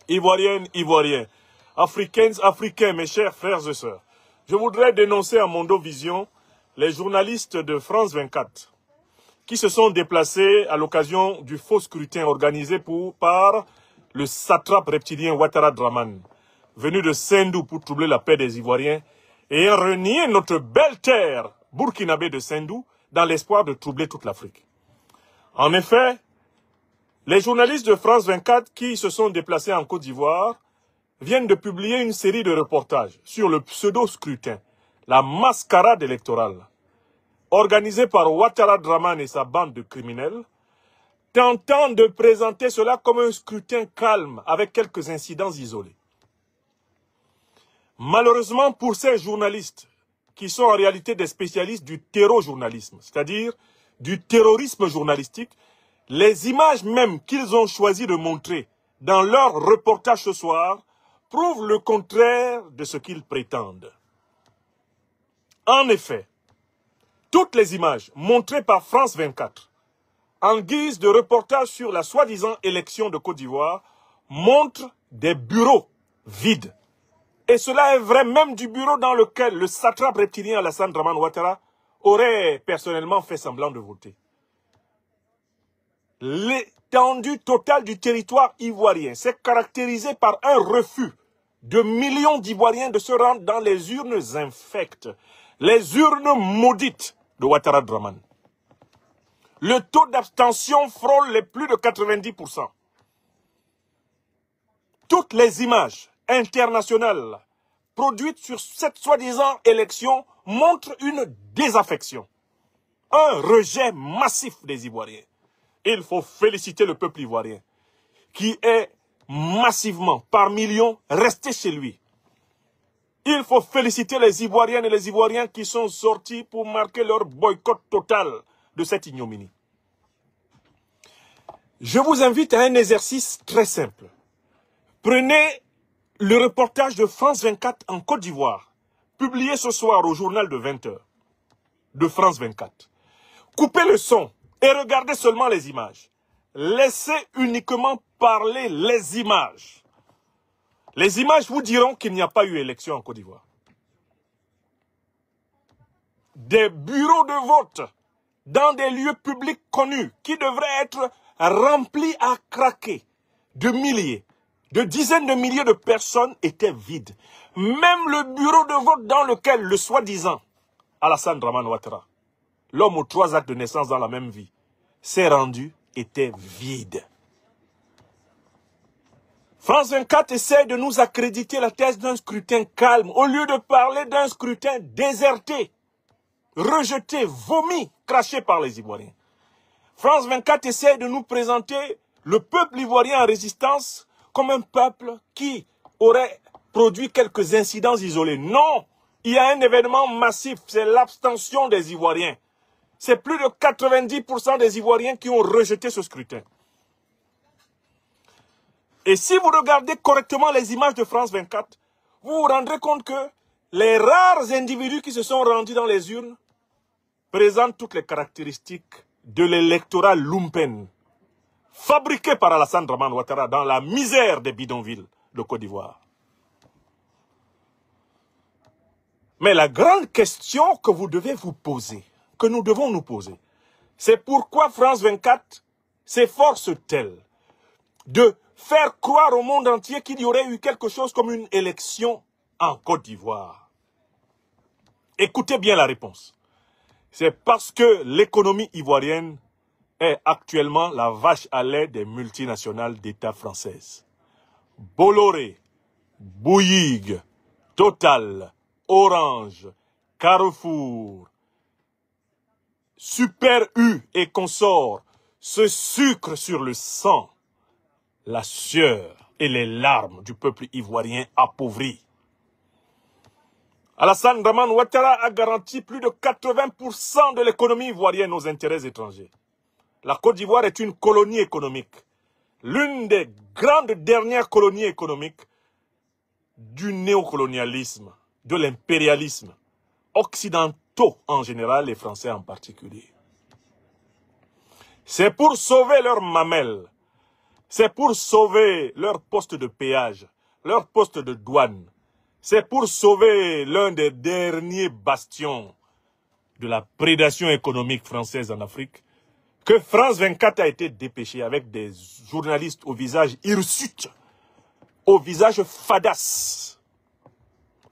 Ivoiriennes, Ivoiriens, Africaines, Africains, mes chers frères et sœurs, je voudrais dénoncer à Mondovision les journalistes de France 24 qui se sont déplacés à l'occasion du faux scrutin organisé par le satrape reptilien Ouattara Draman, venu de Sendou pour troubler la paix des Ivoiriens et renier notre belle terre burkinabé de Sendou dans l'espoir de troubler toute l'Afrique. En effet, les journalistes de France 24 qui se sont déplacés en Côte d'Ivoire viennent de publier une série de reportages sur le pseudo-scrutin, la mascarade électorale, organisée par Ouattara Draman et sa bande de criminels, tentant de présenter cela comme un scrutin calme avec quelques incidents isolés. Malheureusement pour ces journalistes, qui sont en réalité des spécialistes du terrojournalisme, c'est-à-dire du terrorisme journalistique, les images même qu'ils ont choisi de montrer dans leur reportage ce soir prouvent le contraire de ce qu'ils prétendent. En effet, toutes les images montrées par France 24 en guise de reportage sur la soi-disant élection de Côte d'Ivoire montrent des bureaux vides. Et cela est vrai même du bureau dans lequel le satrape reptilien Alassane Dramane Ouattara aurait personnellement fait semblant de voter. L'étendue totale du territoire ivoirien s'est caractérisée par un refus de millions d'Ivoiriens de se rendre dans les urnes infectes, les urnes maudites de Ouattara Draman. Le taux d'abstention frôle les plus de 90%. Toutes les images internationales produites sur cette soi-disant élection montrent une désaffection, un rejet massif des Ivoiriens. Il faut féliciter le peuple ivoirien qui est massivement, par millions, resté chez lui. Il faut féliciter les Ivoiriennes et les Ivoiriens qui sont sortis pour marquer leur boycott total de cette ignominie. Je vous invite à un exercice très simple. Prenez le reportage de France 24 en Côte d'Ivoire, publié ce soir au journal de 20 h de France 24. Coupez le son et regardez seulement les images. Laissez uniquement parler les images. Les images vous diront qu'il n'y a pas eu élection en Côte d'Ivoire. Des bureaux de vote dans des lieux publics connus qui devraient être remplis à craquer de milliers, de dizaines de milliers de personnes étaient vides. Même le bureau de vote dans lequel le soi-disant Alassane Dramane Ouattara, l'homme aux 3 actes de naissance dans la même vie, s'est rendu, était vide. France 24 essaie de nous accréditer la thèse d'un scrutin calme au lieu de parler d'un scrutin déserté, rejeté, vomi, craché par les Ivoiriens. France 24 essaie de nous présenter le peuple ivoirien en résistance comme un peuple qui aurait produit quelques incidents isolés. Non, il y a un événement massif, c'est l'abstention des Ivoiriens. C'est plus de 90% des Ivoiriens qui ont rejeté ce scrutin. Et si vous regardez correctement les images de France 24, vous vous rendrez compte que les rares individus qui se sont rendus dans les urnes présentent toutes les caractéristiques de l'électorat lumpen, fabriqué par Alassane Dramane Ouattara dans la misère des bidonvilles de Côte d'Ivoire. Mais la grande question que vous devez vous poser, que nous devons nous poser, c'est pourquoi France 24 s'efforce-t-elle de faire croire au monde entier qu'il y aurait eu quelque chose comme une élection en Côte d'Ivoire. Écoutez bien la réponse. C'est parce que l'économie ivoirienne est actuellement la vache à lait des multinationales d'État françaises. Bolloré, Bouygues, Total, Orange, Carrefour, Super U et consorts se sucrent sur le sang, la sueur et les larmes du peuple ivoirien appauvri. Alassane Dramane Ouattara a garanti plus de 80% de l'économie ivoirienne aux intérêts étrangers. La Côte d'Ivoire est une colonie économique, l'une des grandes dernières colonies économiques du néocolonialisme, de l'impérialisme, occidentaux en général et français en particulier. C'est pour sauver leurs mamelles, C'est pour sauver leur poste de péage, leur poste de douane. C'est pour sauver l'un des derniers bastions de la prédation économique française en Afrique que France 24 a été dépêché avec des journalistes au visage hirsute, au visage fadasse,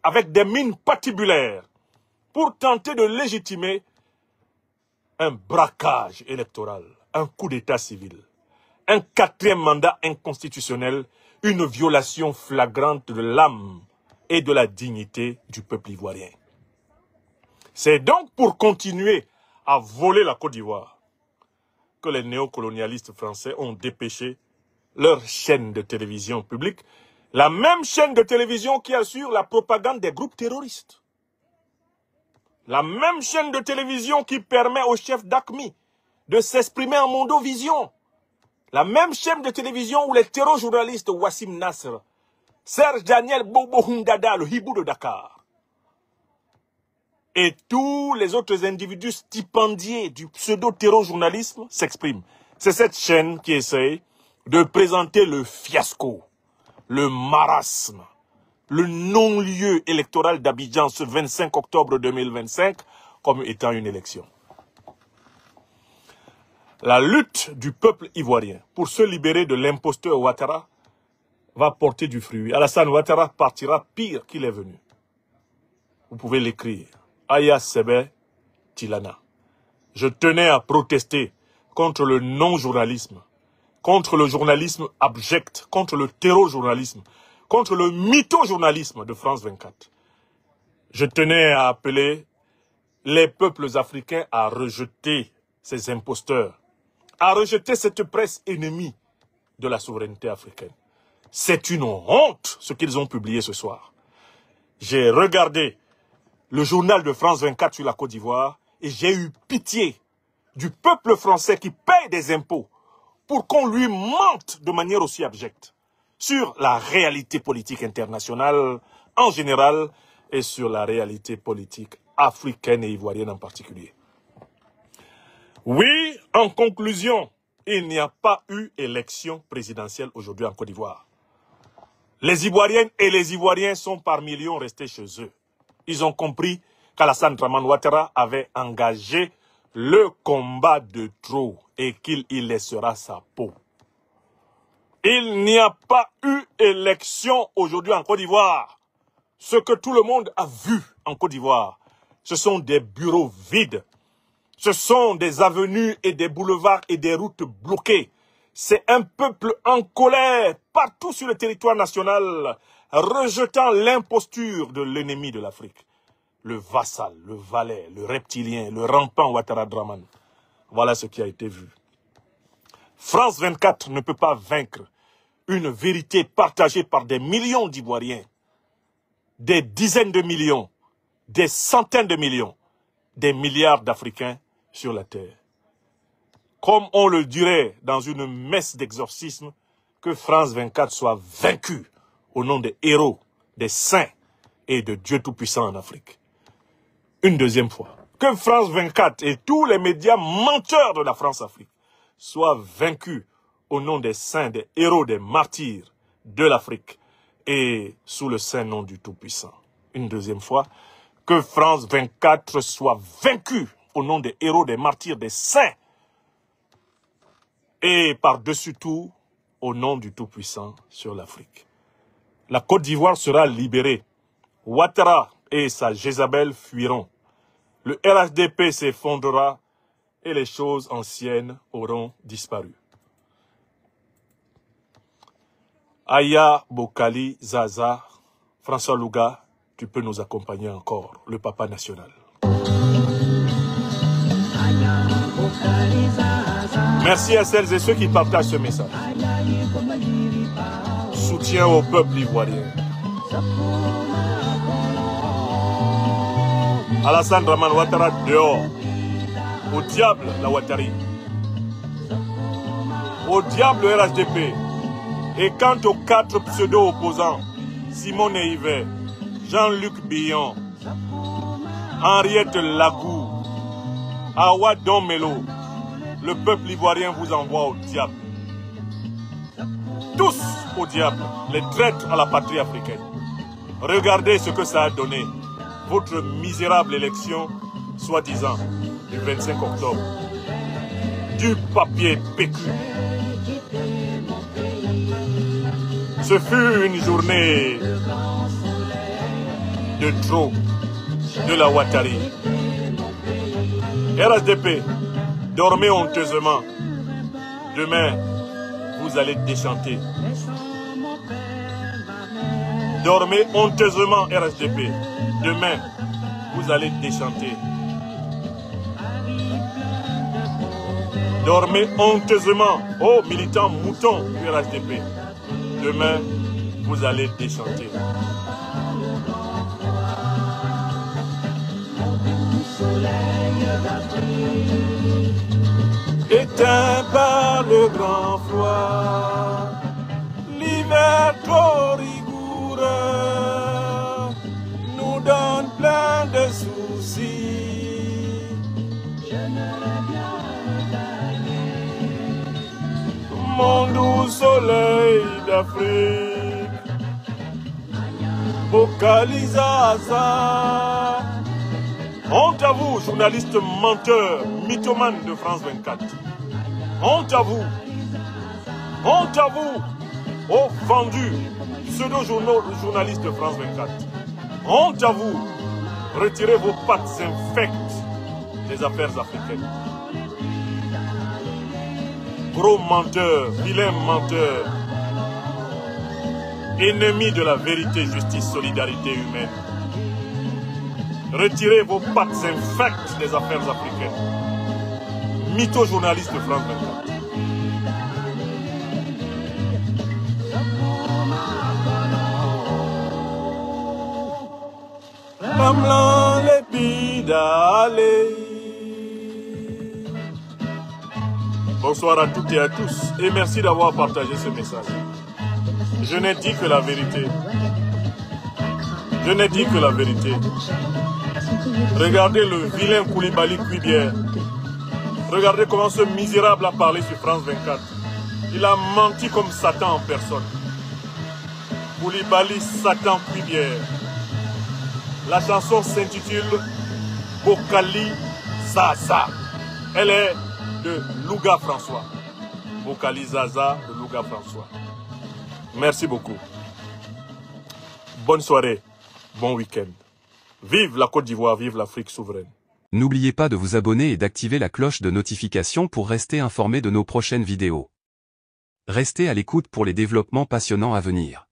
avec des mines patibulaires, pour tenter de légitimer un braquage électoral, un coup d'état civil, un 4e mandat inconstitutionnel, une violation flagrante de l'âme et de la dignité du peuple ivoirien. C'est donc pour continuer à voler la Côte d'Ivoire que les néocolonialistes français ont dépêché leur chaîne de télévision publique, la même chaîne de télévision qui assure la propagande des groupes terroristes. La même chaîne de télévision qui permet au chef d'AQMI de s'exprimer en mondovision. La même chaîne de télévision où les terror-journalistes Wassim Nasr, Serge Daniel Bobo Hundada, le hibou de Dakar, et tous les autres individus stipendiés du pseudo-terror-journalisme s'expriment. C'est cette chaîne qui essaye de présenter le fiasco, le marasme, le non-lieu électoral d'Abidjan ce 25 octobre 2025 comme étant une élection. La lutte du peuple ivoirien pour se libérer de l'imposteur Ouattara va porter du fruit. Alassane Ouattara partira pire qu'il est venu. Vous pouvez l'écrire. Aya Sebe Tilana. Je tenais à protester contre le non-journalisme, contre le journalisme abject, contre le terror-journalisme, contre le mytho-journalisme de France 24. Je tenais à appeler les peuples africains à rejeter ces imposteurs, à rejeter cette presse ennemie de la souveraineté africaine. C'est une honte ce qu'ils ont publié ce soir. J'ai regardé le journal de France 24 sur la Côte d'Ivoire et j'ai eu pitié du peuple français qui paye des impôts pour qu'on lui mente de manière aussi abjecte sur la réalité politique internationale en général et sur la réalité politique africaine et ivoirienne en particulier. Oui, en conclusion, il n'y a pas eu élection présidentielle aujourd'hui en Côte d'Ivoire. Les Ivoiriennes et les Ivoiriens sont par millions restés chez eux. Ils ont compris qu'Alassane Draman Ouattara avait engagé le combat de trop et qu'il y laissera sa peau. Il n'y a pas eu élection aujourd'hui en Côte d'Ivoire. Ce que tout le monde a vu en Côte d'Ivoire, ce sont des bureaux vides. Ce sont des avenues et des boulevards et des routes bloquées. C'est un peuple en colère partout sur le territoire national, rejetant l'imposture de l'ennemi de l'Afrique. Le vassal, le valet, le reptilien, le rampant Ouattara Draman. Voilà ce qui a été vu. France 24 ne peut pas vaincre une vérité partagée par des millions d'Ivoiriens, des dizaines de millions, des centaines de millions, des milliards d'Africains sur la terre. Comme on le dirait dans une messe d'exorcisme, que France 24 soit vaincue au nom des héros, des saints et de Dieu Tout-Puissant en Afrique. Une deuxième fois, que France 24 et tous les médias menteurs de la France-Afrique soient vaincus au nom des saints, des héros, des martyrs de l'Afrique et sous le saint nom du Tout-Puissant. Une deuxième fois, que France 24 soit vaincue au nom des héros, des martyrs, des saints et par-dessus tout, au nom du Tout-Puissant sur l'Afrique. La Côte d'Ivoire sera libérée. Ouattara et sa Jézabel fuiront. Le RHDP s'effondrera et les choses anciennes auront disparu. Aya Bokali Zaza, François Louga, tu peux nous accompagner encore, le papa national. Merci à celles et ceux qui partagent ce message. Soutien au peuple ivoirien. Alassane Draman Ouattara dehors. Au diable la Ouattari. Au diable le RHDP. Et quant aux 4 pseudo-opposants, Simone Yvet, Jean-Luc Billon, Henriette Lagou, Awa Don Melo, le peuple ivoirien vous envoie au diable. tous au diable, les traîtres à la patrie africaine. Regardez ce que ça a donné, votre misérable élection, soi-disant, du 25 octobre. Du papier PQ. Ce fut une journée de trop de la Ouattari. RHDP, dormez honteusement. Demain, vous allez déchanter. Dormez honteusement, RHDP. Demain, vous allez déchanter. Dormez honteusement, ô militants moutons du RHDP. Demain, vous allez déchanter. Éteint par le grand froid, l'hiver trop rigoureux nous donne plein de soucis. Mon doux soleil d'Afrique, Bokalizaza. Honte à vous, journalistes menteurs, mythomanes de France 24. Honte à vous. Honte à vous, ô vendus, pseudo-journalistes de France 24. Honte à vous. Retirez vos pattes infectes des affaires africaines. Gros menteurs, vilains menteurs, ennemis de la vérité, justice, solidarité humaine. Retirez vos pattes infectes des affaires africaines. Mytho-journalistes de France 24. Bonsoir à toutes et à tous et merci d'avoir partagé ce message. Je n'ai dit que la vérité. Je n'ai dit que la vérité. Regardez le vilain Koulibaly Cuibière. Regardez comment ce misérable a parlé sur France 24. Il a menti comme Satan en personne. Koulibaly Satan Cuibière. La chanson s'intitule Bokali Zaza. Elle est de Louga François. Bokali Zaza de Louga François. Merci beaucoup. Bonne soirée. Bon week-end. Vive la Côte d'Ivoire, vive l'Afrique souveraine. N'oubliez pas de vous abonner et d'activer la cloche de notification pour rester informé de nos prochaines vidéos. Restez à l'écoute pour les développements passionnants à venir.